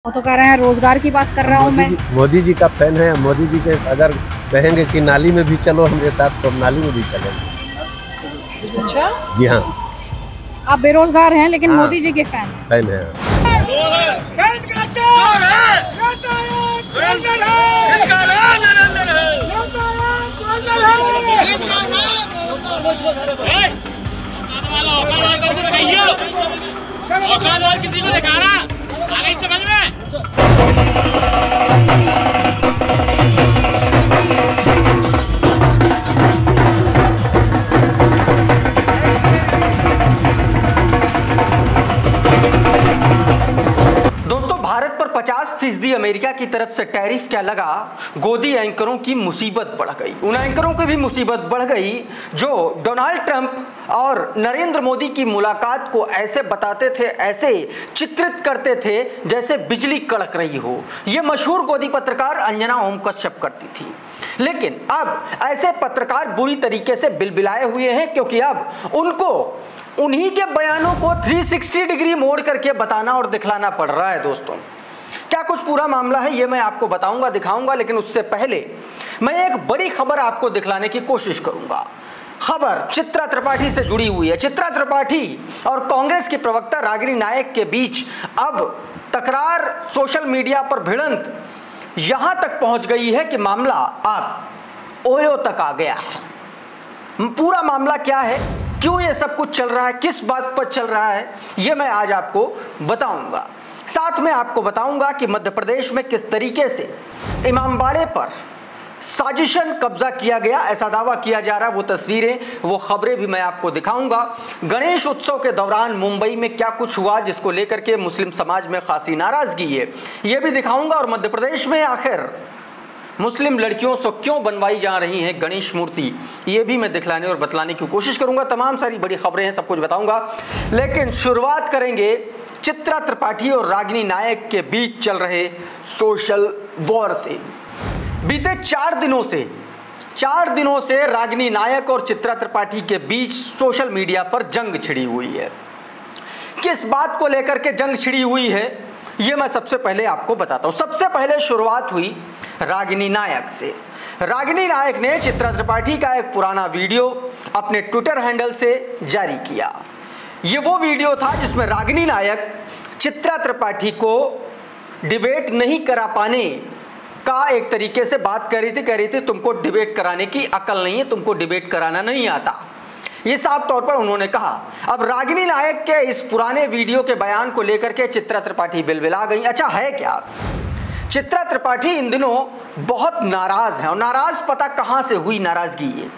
वो तो कह रहे हैं रोजगार की बात कर रहा हूँ मैं। मोदी जी का फैन है। मोदी जी के अगर कहेंगे कि नाली में भी चलो हमारे साथ, तो नाली में भी चलेंगे। अच्छा जी हाँ, आप बेरोजगार हैं लेकिन हाँ, मोदी जी के फैन है। किसी को दिखा रहा आगे समझ में। दोस्तों, भारत पर 50% अमेरिका की तरफ से टैरिफ क्या लगा, गोदी एंकरों की मुसीबत बढ़ गई। उन एंकरों की भी मुसीबत बढ़ गई जो डोनाल्ड ट्रंप और नरेंद्र मोदी की मुलाकात को ऐसे बताते थे, ऐसे चित्रित करते थे जैसे बिजली कड़क रही हो। यह मशहूर गोदी पत्रकार अंजना ओम कश्यप करती थी। लेकिन अब ऐसे पत्रकार बुरी तरीके से बिलबिलाए हुए हैं, क्योंकि अब उनको उन्हीं के बयानों को 360 डिग्री मोड़ करके बताना और दिखलाना पड़ रहा है। दोस्तों, क्या कुछ पूरा मामला है ये मैं आपको बताऊंगा, दिखाऊंगा, लेकिन उससे पहले मैं एक बड़ी खबर आपको दिखलाने की कोशिश करूंगा। खबर चित्रा त्रिपाठी से जुड़ी हुई है। चित्रा त्रिपाठी और कांग्रेस के प्रवक्ता रागिनी नायक के बीच अब तकरार, सोशल मीडिया पर भिड़ंत यहां तक पहुंच गई है कि मामला अब ओयो तक आ गया है। पूरा मामला क्या है, क्यों ये सब कुछ चल रहा है, किस बात पर चल रहा है, ये मैं आज आपको बताऊंगा। साथ में आपको बताऊंगा कि मध्य प्रदेश में किस तरीके से इमामबाड़े पर साजिशन कब्जा किया गया, ऐसा दावा किया जा रहा है। वो तस्वीरें, वो खबरें भी मैं आपको दिखाऊंगा। गणेश उत्सव के दौरान मुंबई में क्या कुछ हुआ जिसको लेकर के मुस्लिम समाज में खासी नाराजगी है, ये भी दिखाऊंगा। और मध्य प्रदेश में आखिर मुस्लिम लड़कियों से क्यों बनवाई जा रही है गणेश मूर्ति, ये भी मैं दिखलाने और बतलाने की कोशिश करूंगा। तमाम सारी बड़ी खबरें हैं, सब कुछ बताऊंगा। लेकिन शुरुआत करेंगे चित्रा त्रिपाठी और रागिनी नायक के बीच चल रहे सोशल वॉर से। बीते 4 दिनों से रागिनी नायक और चित्रा त्रिपाठी के बीच सोशल मीडिया पर जंग छिड़ी हुई है। किस बात को लेकर के जंग छिड़ी हुई है ये मैं सबसे पहले आपको बताता हूं। सबसे पहले शुरुआत हुई रागिनी नायक से। रागिनी नायक ने चित्रा त्रिपाठी का एक पुराना वीडियो अपने ट्विटर हैंडल से जारी किया। ये वो वीडियो था जिसमें रागिनी नायक चित्रा त्रिपाठी को डिबेट नहीं करा पाने का एक तरीके से बात कह रही थी तुमको डिबेट कराने की अकल नहीं है, तुमको डिबेट कराना नहीं आता, ये साफ तौर पर उन्होंने कहा। अब रागिनी नायक के इस पुराने वीडियो के बयान को लेकर के चित्रा त्रिपाठी बिलबिला गई। अच्छा है क्या, चित्रा त्रिपाठी इन दिनों बहुत नाराज है। और नाराज पता कहां से हुई नाराजगी, ये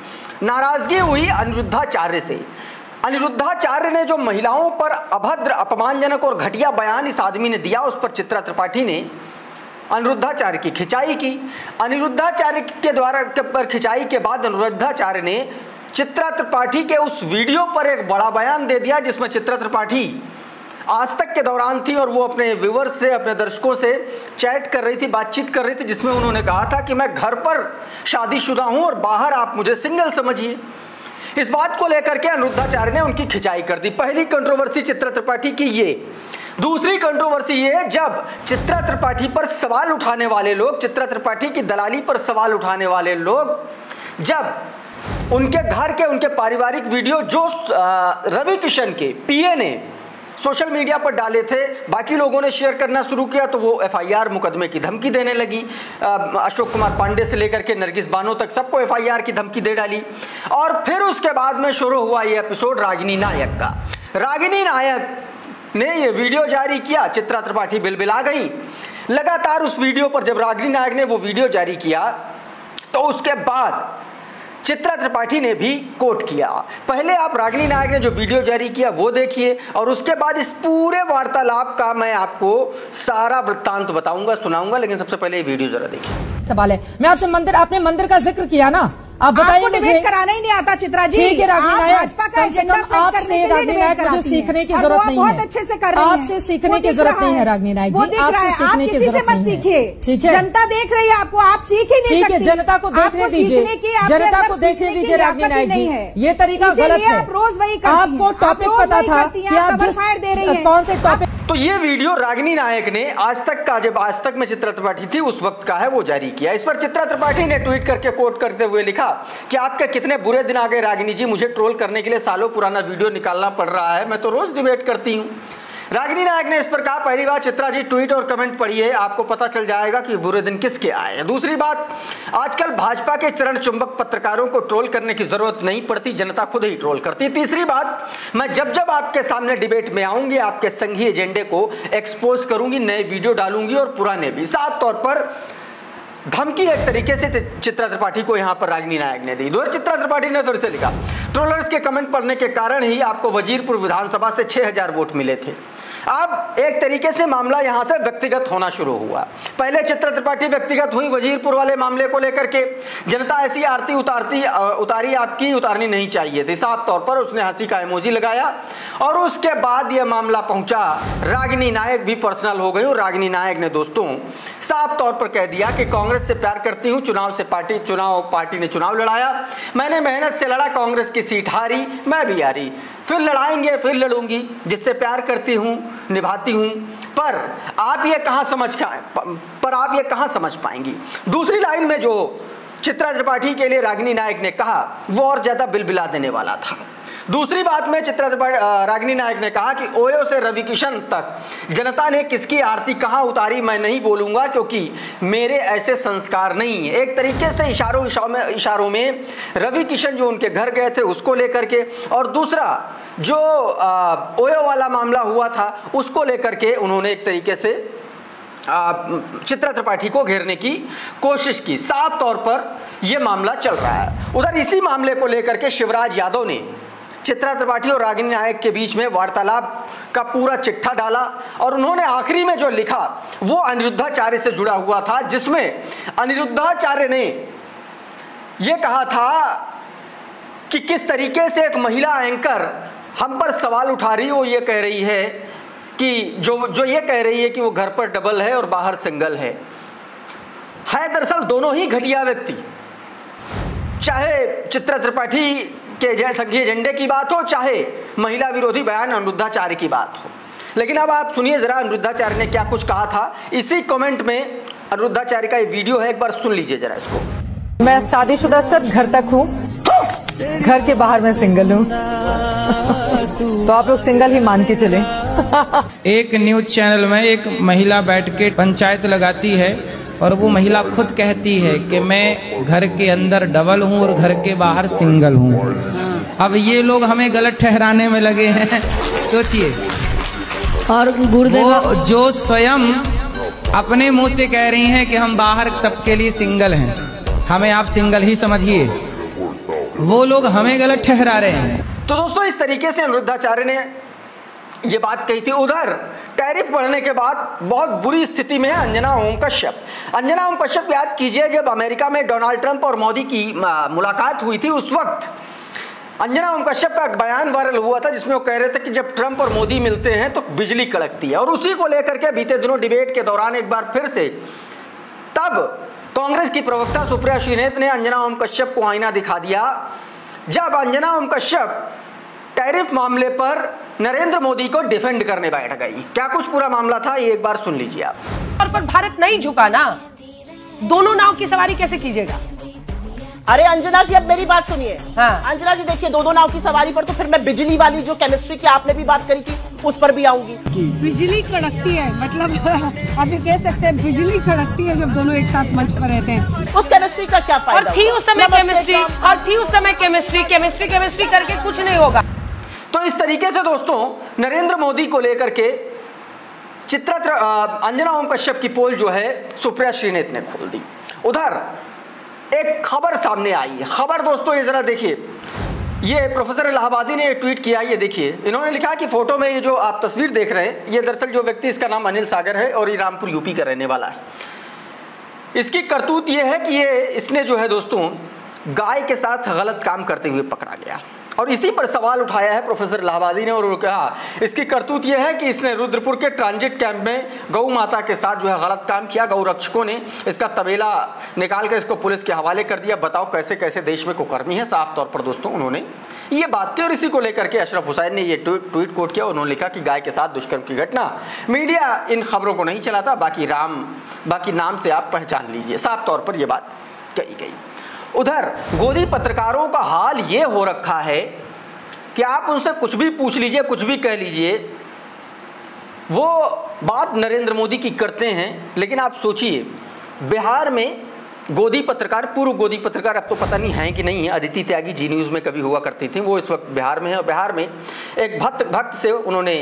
नाराजगी हुई अनिरुद्धाचार्य से। अनिरुद्धाचार्य ने जो महिलाओं पर अभद्र, अपमानजनक और घटिया बयान इस आदमी ने दिया, उस पर चित्रा त्रिपाठी ने अनिरुद्धाचार्य की खिंचाई की। अनिरुद्धाचार्य के द्वारा पर खिंचाई के बाद अनिरुद्धाचार्य ने चित्रा त्रिपाठी के उस वीडियो पर एक बड़ा बयान दे दिया, जिसमें चित्रा त्रिपाठी आज तक के दौरान थी और वो अपने व्यूअर्स से, अपने दर्शकों से चैट कर रही थी, बातचीत कर रही थी, जिसमें उन्होंने कहा था कि मैं घर पर शादीशुदा हूं और बाहर आप मुझे सिंगल समझिए। इस बात को लेकर के अनिरुद्धाचार्य ने उनकी खिंचाई कर दी। पहली कंट्रोवर्सी चित्रा त्रिपाठी की ये। दूसरी कंट्रोवर्सी ये, जब चित्रा त्रिपाठी पर सवाल उठाने वाले लोग, चित्रा त्रिपाठी की दलाली पर सवाल उठाने वाले लोग, जब उनके घर के, उनके पारिवारिक वीडियो जो रवि किशन के पीए ने सोशल मीडिया पर डाले थे, बाकी लोगों ने शेयर करना शुरू किया, तो वो एफआईआर मुकदमे की धमकी देने लगी। अशोक कुमार पांडे से लेकर के नरगिस बानो तक सबको एफआईआर की धमकी दे डाली। और फिर उसके बाद में शुरू हुआ ये एपिसोड रागिनी नायक का। रागिनी नायक ने ये वीडियो जारी किया, चित्रा त्रिपाठी बिलबिला गई। लगातार उस वीडियो पर जब रागिनी नायक ने वो वीडियो जारी किया, तो उसके बाद चित्रा त्रिपाठी ने भी कोट किया। पहले आप रागिनी नायक ने जो वीडियो जारी किया वो देखिए, और उसके बाद इस पूरे वार्तालाप का मैं आपको सारा वृत्तांत बताऊंगा, सुनाऊंगा। लेकिन सबसे पहले ये वीडियो जरा देखिए। सवाल है, मैं आपसे आपने मंदिर का जिक्र किया ना, आप बताइए मुझे। कराना ही नहीं आता चित्रा जी। ठीक है रागिनी नायक, कम से कम आपसे रागिनी नायक मुझे सीखने की जरूरत नहीं है। बहुत अच्छे से कर रही हैं। आपसे सीखने की जरूरत नहीं है रागिनी नायक जी, आपसे सीखने की जरूरत नहीं है। ठीक है, जनता देख रही है आपको, आप सीख ही नहीं सकती। ठीक है, जनता को देखने दीजिए, जनता को देखने दीजिए रागिनी नायक जी। ये तरीका गलत है। आप रोज वही आपको टॉपिक पता था कि आप जिस कौन से टॉपिक। तो ये वीडियो रागिनी नायक ने आज तक का, जब आज तक में चित्रा त्रिपाठी थी उस वक्त का है, वो जारी किया। इस पर चित्रा त्रिपाठी ने ट्वीट करके कोट करते हुए लिखा कि आपके कितने बुरे दिन आ गए रागिनी जी, मुझे ट्रोल करने के लिए सालों पुराना वीडियो निकालना पड़ रहा है, मैं तो रोज डिबेट करती हूँ। रागिनी नायक ने इस पर कहा, पहली बात चित्रा जी ट्वीट और कमेंट पढ़िए, आपको पता चल जाएगा कि बुरे दिन किसके आए हैं। दूसरी बात, आजकल भाजपा के चरण चुंबक पत्रकारों को ट्रोल करने की जरूरत नहीं पड़ती, जनता खुद ही ट्रोल करती। तीसरी बात, मैं जब जब आपके सामने डिबेट में आऊंगी आपके संघीय एजेंडे को एक्सपोज करूंगी, नए वीडियो डालूंगी और पुराने भी। साफ तौर पर धमकी एक तरीके से चित्रा त्रिपाठी को यहां पर रागिनी नायक ने दी। उधर चित्रा त्रिपाठी ने फिर से लिखा, ट्रोलर्स के कमेंट पढ़ने के कारण ही आपको वजीरपुर विधानसभा से 6000 वोट मिले थे। अब एक तरीके से मामला यहां से व्यक्तिगत होना शुरू हुआ। पहले चित्रा त्रिपाठी व्यक्तिगत हुई वजीरपुर वाले मामले को लेकर के, जनता ऐसी आरती उतारी आपकी उतारनी नहीं चाहिए थी। साफ तौर पर उसने हंसी का इमोजी लगाया और उसके बाद यह मामला पहुंचा रागिनी नायक भी पर्सनल हो गई। और रागिनी नायक ने दोस्तों साफ तौर पर कह दिया कि कांग्रेस से प्यार करती हूं, पार्टी ने चुनाव लड़ाया, मैंने मेहनत से लड़ा, कांग्रेस की सीट हारी, मैं भी हारी, फिर लड़ाएंगे, फिर लड़ूंगी, जिससे प्यार करती हूं निभाती हूं, पर आप ये कहां समझ पाएंगी। दूसरी लाइन में जो चित्रा त्रिपाठी के लिए रागिनी नायक ने कहा वो और ज्यादा बिलबिला देने वाला था। दूसरी बात में रागिनी नायक ने कहा कि ओयो से रवि किशन तक जनता ने किसकी आरती कहां उतारी मैं नहीं बोलूंगा, क्योंकि मेरे ऐसे संस्कार नहीं है। एक तरीके से इशारों में रवि किशन जो उनके घर गए थे उसको लेकर के, और दूसरा जो ओयो वाला मामला हुआ था उसको लेकर के उन्होंने एक तरीके से चित्रा त्रिपाठी को घेरने की कोशिश की। साफ तौर पर यह मामला चल रहा है। उधर इसी मामले को लेकर के शिवराज यादव ने चित्रा त्रिपाठी और रागिनी नायक के बीच में वार्तालाप का पूरा चिट्ठा डाला और उन्होंने आखिरी में जो लिखा वो अनिरुद्धाचार्य से जुड़ा हुआ था, जिसमें अनिरुद्धाचार्य ने यह कहा था कि किस तरीके से एक महिला एंकर हम पर सवाल उठा रही, वो ये कह रही है कि जो ये कह रही है कि वो घर पर डबल है और बाहर सिंगल है दरअसल दोनों ही घटिया व्यक्ति। चाहे चित्रा त्रिपाठी के संघीय एजेंडे की बात हो, चाहे महिला विरोधी बयान अनिरुद्धाचार्य की बात हो। लेकिन अब आप सुनिए जरा अनिरुद्धाचार्य ने क्या कुछ कहा था। इसी कमेंट में अनिरुद्धाचार्य का ये वीडियो है, एक बार सुन लीजिए जरा इसको। मैं शादीशुदा सर घर तक हूँ, घर के बाहर मैं सिंगल हूँ। तो आप लोग सिंगल ही मान के चले। एक न्यूज चैनल में एक महिला बैठ के पंचायत लगाती है और वो महिला खुद कहती है कि मैं घर के अंदर डबल हूँ और घर के बाहर सिंगल हूँ। अब ये लोग हमें गलत ठहराने में लगे हैं। सोचिए, और गुरुदेव जो स्वयं अपने मुंह से कह रही हैं कि हम बाहर सबके लिए सिंगल हैं, हमें आप सिंगल ही समझिए, वो लोग हमें गलत ठहरा रहे हैं। तो दोस्तों इस तरीके से अनिरुद्धाचार्य ने ये बात कही थी। उधर टैरिफ बढ़ने के बाद बहुत बुरी स्थिति में है अंजना ओम कश्यप। अंजना ओम कश्यप याद कीजिए, जब अमेरिका में डोनाल्ड ट्रंप और मोदी की मुलाकात हुई थी उस वक्त अंजना ओम कश्यप का बयान वायरल हुआ था, जिसमें वो कह रहे थे कि जब ट्रंप और मोदी मिलते हैं तो बिजली कड़कती है। और उसी को लेकर के बीते दिनों डिबेट के दौरान एक बार फिर से तब कांग्रेस की प्रवक्ता सुप्रिया श्रीनेत ने अंजना ओम कश्यप को आईना दिखा दिया, जब अंजना ओम कश्यप टैरिफ मामले पर नरेंद्र मोदी को डिफेंड करने बैठ गई। क्या कुछ पूरा मामला था ये एक बार सुन लीजिए आप। पर भारत नहीं झुका ना, दोनों नाव की सवारी कैसे कीजिएगा? अरे अंजना जी अब मेरी बात सुनिए। हाँ। अंजना जी देखिए, दो नाव की सवारी पर तो फिर मैं बिजली वाली जो केमिस्ट्री की आपने भी बात करी थी उस पर भी आऊंगी। बिजली कड़कती है, मतलब अभी कह सकते हैं बिजली कड़कती है जब दोनों एक साथ मंच पर रहते हैं। उस केमिस्ट्री का क्या फायदा? और थी उस समय केमिस्ट्री करके कुछ नहीं होगा। तो इस तरीके से दोस्तों नरेंद्र मोदी को लेकर के अंजना ओम कश्यप की पोल जो है सुप्रिया श्रीनेत ने खोल दी। उधर एक खबर सामने आई है। खबर दोस्तों ये जरा देखिए, ये प्रोफेसर इलाहाबादी ने ट्वीट किया, ये देखिए। इन्होंने लिखा कि फोटो में ये जो आप तस्वीर देख रहे हैं, ये दरअसल जो व्यक्ति, इसका नाम अनिल सागर है और ये रामपुर यूपी का रहने वाला है। इसकी करतूत ये है कि इसने जो है दोस्तों गाय के साथ गलत काम करते हुए पकड़ा गया और इसी पर सवाल उठाया है प्रोफेसर इलाहाबादी ने। और कहा इसकी करतूत यह है कि इसने रुद्रपुर के ट्रांजिट कैंप में गौ माता के साथ जो है गलत काम किया। गौ रक्षकों ने इसका तबेला निकाल कर इसको पुलिस के हवाले कर दिया। बताओ कैसे कैसे देश में कुकर्मी है। साफ तौर पर दोस्तों उन्होंने ये बात थी और इसी को लेकर के अशरफ हुसैन ने ये ट्वीट कोट किया। उन्होंने लिखा कि गाय के साथ दुष्कर्म की घटना, मीडिया इन खबरों को नहीं चलाता, बाकी नाम से आप पहचान लीजिए। साफ तौर पर यह बात कही गई। उधर गोदी पत्रकारों का हाल ये हो रखा है कि आप उनसे कुछ भी पूछ लीजिए, कुछ भी कह लीजिए, वो बात नरेंद्र मोदी की करते हैं। लेकिन आप सोचिए, बिहार में गोदी पत्रकार, पूर्व गोदी पत्रकार, अब तो पता नहीं है कि नहीं है, अदिति त्यागी जी न्यूज़ में कभी हुआ करती थी, वो इस वक्त बिहार में है। और बिहार में एक भक्त से उन्होंने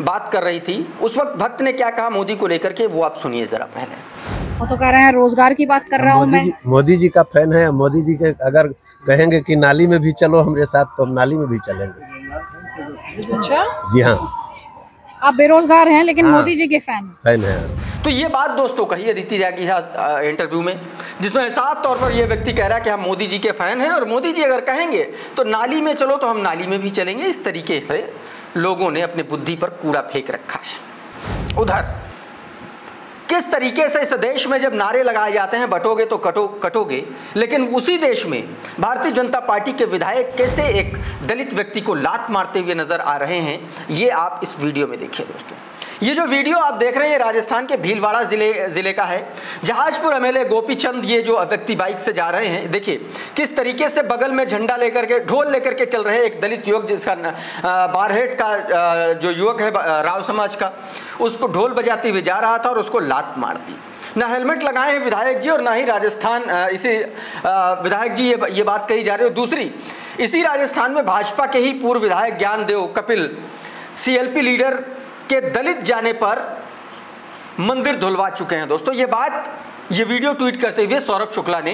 बात कर रही थी। उस वक्त भक्त ने क्या कहा मोदी को लेकर के, वो आप सुनिए जरा पहले। वो तो कह रहे हैं रोजगार की बात कर रहा हूँ मैं। मोदी जी का फैन है। मोदी जी के अगर कहेंगे कि नाली में भी चलो हमारे साथ, तो हम नाली में भी चलेंगे। अच्छा, जी हाँ, आप बेरोजगार हैं लेकिन हाँ, मोदी जी के फैन है। तो ये बात दोस्तों कही अदिति त्यागी के इंटरव्यू में, जिसमें साफ तौर पर ये व्यक्ति कह रहा है कि हम मोदी जी के फैन हैं और मोदी जी अगर कहेंगे तो नाली में चलो तो हम नाली में भी चलेंगे। इस तरीके से लोगों ने अपनी बुद्धि पर कूड़ा फेंक रखा है। उधर किस तरीके से इस देश में जब नारे लगाए जाते हैं बटोगे तो कटोगे, लेकिन उसी देश में भारतीय जनता पार्टी के विधायक कैसे एक दलित व्यक्ति को लात मारते हुए नजर आ रहे हैं, ये आप इस वीडियो में देखिए दोस्तों। ये जो वीडियो आप देख रहे हैं राजस्थान के भीलवाड़ा जिले का है। जहाजपुर एमएलए गोपी चंद, ये जो व्यक्ति बाइक से जा रहे हैं, देखिए किस तरीके से बगल में झंडा लेकर के, ढोल लेकर के चल रहे एक दलित युवक, जिसका बारहेट का जो युवक है राव समाज का, उसको ढोल बजाते हुए जा रहा था और उसको लात मार दी। ना हेलमेट लगाए हैं विधायक जी और ना ही राजस्थान इसी विधायक जी ये बात कही जा रही है। दूसरी, इसी राजस्थान में भाजपा के ही पूर्व विधायक ज्ञानदेव कपिल सीएलपी लीडर के दलित जाने पर मंदिर धुलवा चुके हैं दोस्तों। ये वीडियो ट्वीट करते हुए सौरभ शुक्ला ने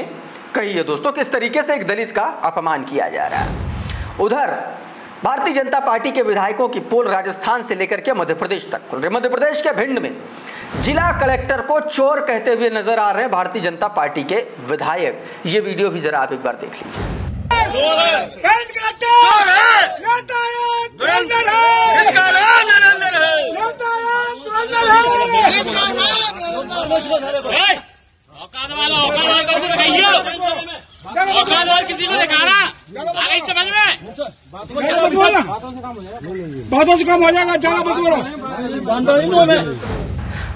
कही है दोस्तों, किस तरीके से एक दलित का अपमान किया जा रहा है। उधर भारतीय जनता पार्टी के विधायकों की पोल राजस्थान से लेकर के मध्य प्रदेश तक खुल रही। मध्य प्रदेश के भिंड में जिला कलेक्टर को चोर कहते हुए नजर आ रहे हैं भारतीय जनता पार्टी के विधायक। ये वीडियो भी जरा आप एक बार देख लीजिए। किसी को दिखा रहा आगे समझ में बातों से कम हो जाएगा, ज्यादा मत बोलो।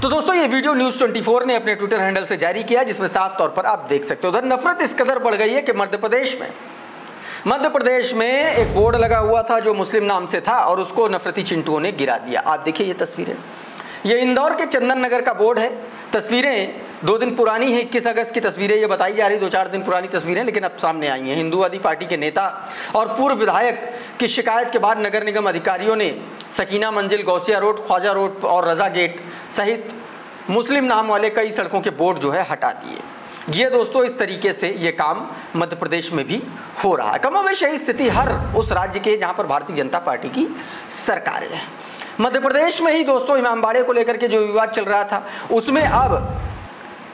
तो दोस्तों ये वीडियो न्यूज़ 24 ने अपने ट्विटर हैंडल से जारी किया, जिसमें साफ तौर पर आप देख सकते हो उधर नफरत इस कदर बढ़ गई है कि मध्य प्रदेश में एक बोर्ड लगा हुआ था जो मुस्लिम नाम से था और उसको नफरती चिंटुओं ने गिरा दिया। आप देखिए ये तस्वीरें, ये इंदौर के चंदन नगर का बोर्ड है। तस्वीरें 2 दिन पुरानी है, 21 अगस्त की तस्वीरें ये बताई जा रही, 2-4 दिन पुरानी तस्वीरें, लेकिन अब सामने आई हैं। हिंदूवादी पार्टी के नेता और पूर्व विधायक की शिकायत के बाद नगर निगम अधिकारियों ने सकीना मंजिल, गौसिया रोड, ख्वाजा रोड और रजा गेट सहित मुस्लिम नाम वाले कई सड़कों के बोर्ड जो है हटा दिए। ये दोस्तों इस तरीके से ये काम मध्य प्रदेश में भी हो रहा है। कमोबेश यही स्थिति हर उस राज्य के जहाँ पर भारतीय जनता पार्टी की सरकार है। मध्य प्रदेश में ही दोस्तों इमामबाड़े को लेकर के जो विवाद चल रहा था, उसमें अब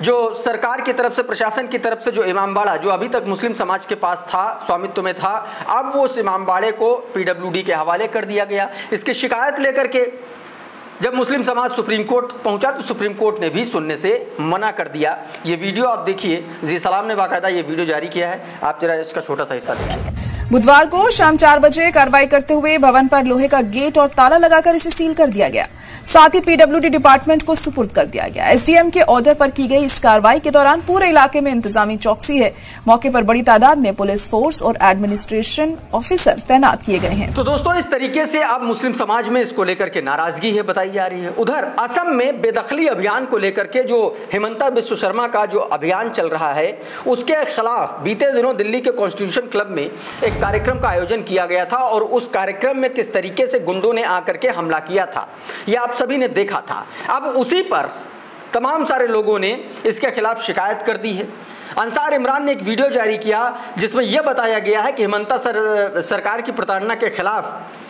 जो सरकार की तरफ से, प्रशासन की तरफ से जो इमामबाड़ा जो अभी तक मुस्लिम समाज के पास था, स्वामित्व में था, अब वो उस इमामबाड़े को पीडब्ल्यूडी के हवाले कर दिया गया। इसकी शिकायत लेकर के जब मुस्लिम समाज सुप्रीम कोर्ट पहुंचा तो सुप्रीम कोर्ट ने भी सुनने से मना कर दिया। ये वीडियो आप देखिए, जी सलाम ने बाकायदा ये वीडियो जारी किया है, आप जरा इसका छोटा सा हिस्सा देखिए। बुधवार को शाम 4 बजे कार्रवाई करते हुए भवन पर लोहे का गेट और ताला लगाकर इसे सील कर दिया गया। साथ ही पीडब्ल्यूडी डिपार्टमेंट को सुपुर्द कर दिया गया। एसडीएम के ऑर्डर पर की गई इस कार्रवाई के दौरान पूरे इलाके में इंतजामी चौकसी है। मौके पर बड़ी तादाद में पुलिस फोर्स और एडमिनिस्ट्रेशन ऑफिसर तैनात किए गए हैं। तो दोस्तों इस तरीके से अब मुस्लिम समाज में इसको लेकर के नाराजगी है बताई जा रही है। उधर असम में बेदखली अभियान को लेकर के जो हेमंता बिश्व शर्मा का जो अभियान चल रहा है, उसके खिलाफ बीते दिनों दिल्ली के कॉन्स्टिट्यूशन क्लब में एक कार्यक्रम का आयोजन किया गया था और उस कार्यक्रम में किस तरीके से गुंडों ने आकर के हमला किया था, यह आप सभी ने देखा था। अब उसी पर तमाम सारे लोगों ने इसके खिलाफ शिकायत कर दी है। अंसार इमरान ने एक वीडियो जारी किया जिसमें यह बताया गया है कि हेमंता सरकार की प्रताड़ना के खिलाफ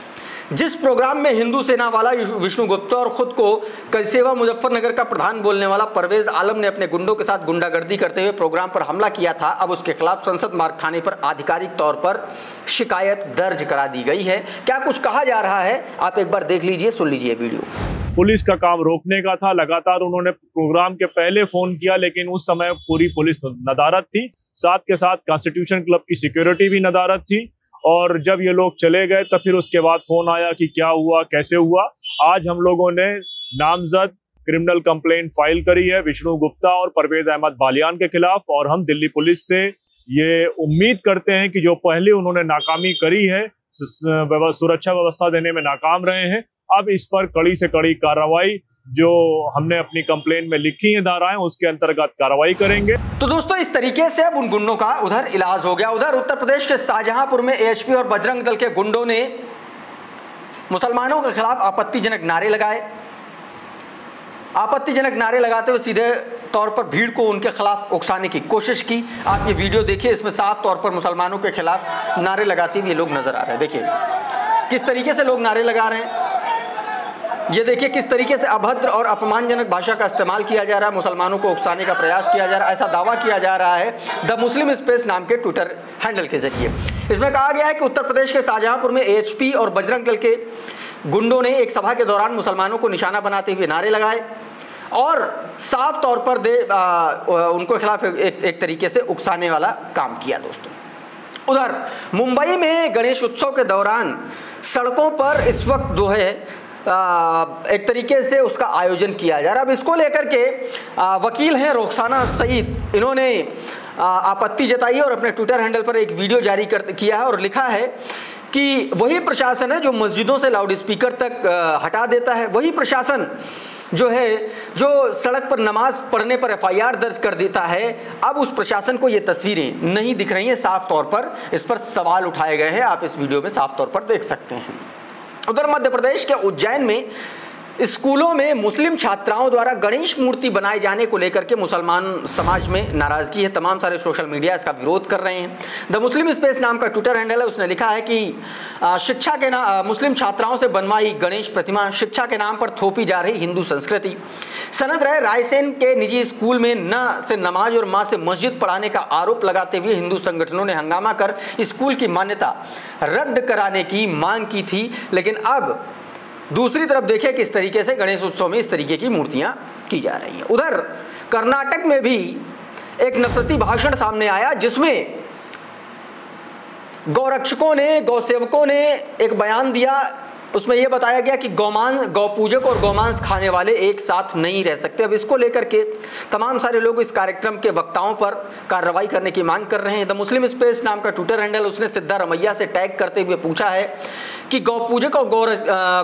जिस प्रोग्राम में हिंदू सेना वाला विष्णु गुप्ता और खुद को कलसेवा मुजफ्फरनगर का प्रधान बोलने वाला परवेज आलम ने अपने गुंडों के साथ गुंडागर्दी करते हुए प्रोग्राम पर हमला किया था, अब उसके खिलाफ संसद मार्ग थाने पर आधिकारिक तौर पर शिकायत दर्ज करा दी गई है। क्या कुछ कहा जा रहा है आप एक बार देख लीजिए, सुन लीजिए वीडियो। पुलिस का काम रोकने का था, लगातार उन्होंने प्रोग्राम के पहले फोन किया, लेकिन उस समय पूरी पुलिस नदारद थी, साथ के साथ कॉन्स्टिट्यूशन क्लब की सिक्योरिटी भी नदारद थी और जब ये लोग चले गए तब फिर उसके बाद फोन आया कि क्या हुआ, कैसे हुआ। आज हम लोगों ने नामजद क्रिमिनल कंप्लेंट फाइल करी है विष्णु गुप्ता और परवेज अहमद बालियान के खिलाफ, और हम दिल्ली पुलिस से ये उम्मीद करते हैं कि जो पहले उन्होंने नाकामी करी है, सुरक्षा व्यवस्था देने में नाकाम रहे हैं, अब इस पर कड़ी से कड़ी कार्रवाई जो हमने अपनी कंप्लेंट में लिखी है धाराएं, उसके अंतर्गत कार्रवाई करेंगे। तो दोस्तों, इस तरीके से अब उन गुंडों का उधर इलाज हो गया। उधर उत्तर प्रदेश के शाहजहांपुर में एएचपी और बजरंग दल के गुंडों ने मुसलमानों के खिलाफ आपत्तिजनक नारे लगाए। आपत्तिजनक नारे लगाते हुए सीधे तौर पर भीड़ को उनके खिलाफ उकसाने की कोशिश की। आप ये वीडियो देखिए, इसमें साफ तौर पर मुसलमानों के खिलाफ नारे लगाते हुए लोग नजर आ रहे हैं। देखिए किस तरीके से लोग नारे लगा रहे हैं। ये देखिए किस तरीके से अभद्र और अपमानजनक भाषा का इस्तेमाल किया जा रहा है, मुसलमानों को उकसाने का प्रयास किया जा रहा है। ऐसा दावा किया जा रहा है द मुस्लिम स्पेस नाम के ट्विटर हैंडल के जरिए। इसमें कहा गया है कि उत्तर प्रदेश के शाहजहांपुर में एएचपी और बजरंग दल के गुंडों ने एक सभा के दौरान मुसलमानों को निशाना बनाते हुए नारे लगाए और साफ तौर पर उनको खिलाफ एक तरीके से उकसाने वाला काम किया। दोस्तों, उधर मुंबई में गणेश उत्सव के दौरान सड़कों पर इस वक्त जो है एक तरीके से उसका आयोजन किया जा रहा है। अब इसको लेकर के वकील हैं रुखसाना सईद, इन्होंने आपत्ति जताई और अपने ट्विटर हैंडल पर एक वीडियो जारी किया है और लिखा है कि वही प्रशासन है जो मस्जिदों से लाउड स्पीकर तक हटा देता है, वही प्रशासन जो है जो सड़क पर नमाज पढ़ने पर एफआईआर दर्ज कर देता है। अब उस प्रशासन को ये तस्वीरें नहीं दिख रही हैं, साफ तौर पर इस पर सवाल उठाए गए हैं। आप इस वीडियो में साफ तौर पर देख सकते हैं। उधर मध्य प्रदेश के उज्जैन में स्कूलों में मुस्लिम छात्राओं द्वारा गणेश मूर्ति बनाए जाने को लेकर के मुसलमान समाज में नाराजगी है। तमाम सारे सोशल मीडिया इसका विरोध कर रहे हैं। द मुस्लिम स्पेस नाम का ट्विटर हैंडल है, उसने लिखा है कि शिक्षा के मुस्लिम छात्राओं से बनवाई गणेश प्रतिमा शिक्षा के नाम पर थोपी जा रही हिंदू संस्कृति। सनद रहे रायसेन के निजी स्कूल में न से नमाज और मां से मस्जिद पढ़ाने का आरोप लगाते हुए हिंदू संगठनों ने हंगामा कर स्कूल की मान्यता रद्द कराने की मांग की थी। लेकिन अब दूसरी तरफ देखें किस तरीके से गणेश उत्सव में इस तरीके की मूर्तियां की जा रही हैं। उधर कर्नाटक में भी एक नफरती भाषण सामने आया जिसमें गौरक्षकों ने, गौसेवकों ने एक बयान दिया। उसमें यह बताया गया कि गौपूजक और गौमांस खाने वाले एक साथ नहीं रह सकते। अब इसको लेकर के तमाम सारे लोग इस कार्यक्रम के वक्ताओं पर कार्रवाई करने की मांग कर रहे हैं। द मुस्लिम स्पेस नाम का ट्विटर हैंडल, उसने सिद्धारमैया से टैग करते हुए पूछा है कि गौपूजक और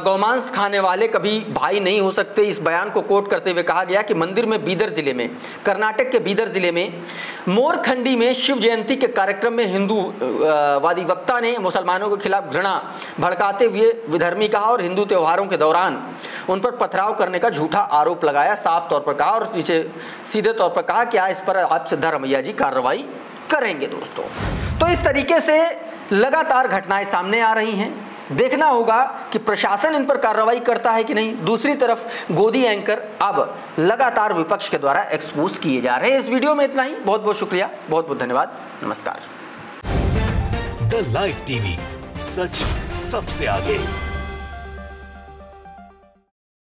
गौमांस खाने वाले कभी भाई नहीं हो सकते। इस बयान को कोट करते हुए कहा गया कि मंदिर में बीदर जिले में, कर्नाटक के बीदर जिले में मोरखंडी में शिव जयंती के कार्यक्रम में हिंदूवादी वक्ता ने मुसलमानों के खिलाफ घृणा भड़काते हुए विधर्मी कहा और हिंदू त्योहारों के दौरान उन पर पथराव करने का झूठा आरोप लगाया। साफ तौर पर कहा और नीचे सीधे तौर पर कहा कि इस पर आप सिद्धारमैया जी कार्रवाई करेंगे। दोस्तों, तो इस तरीके से लगातार घटनाएं सामने आ रही हैं। देखना होगा कि प्रशासन इन पर कार्रवाई करता है कि नहीं। दूसरी तरफ गोदी एंकर अब लगातार विपक्ष के द्वारा एक्सपोज किए जा रहे हैं। इस वीडियो में इतना ही। बहुत बहुत शुक्रिया, बहुत बहुत धन्यवाद, नमस्कार। द लाइव टीवी, सच सबसे आगे।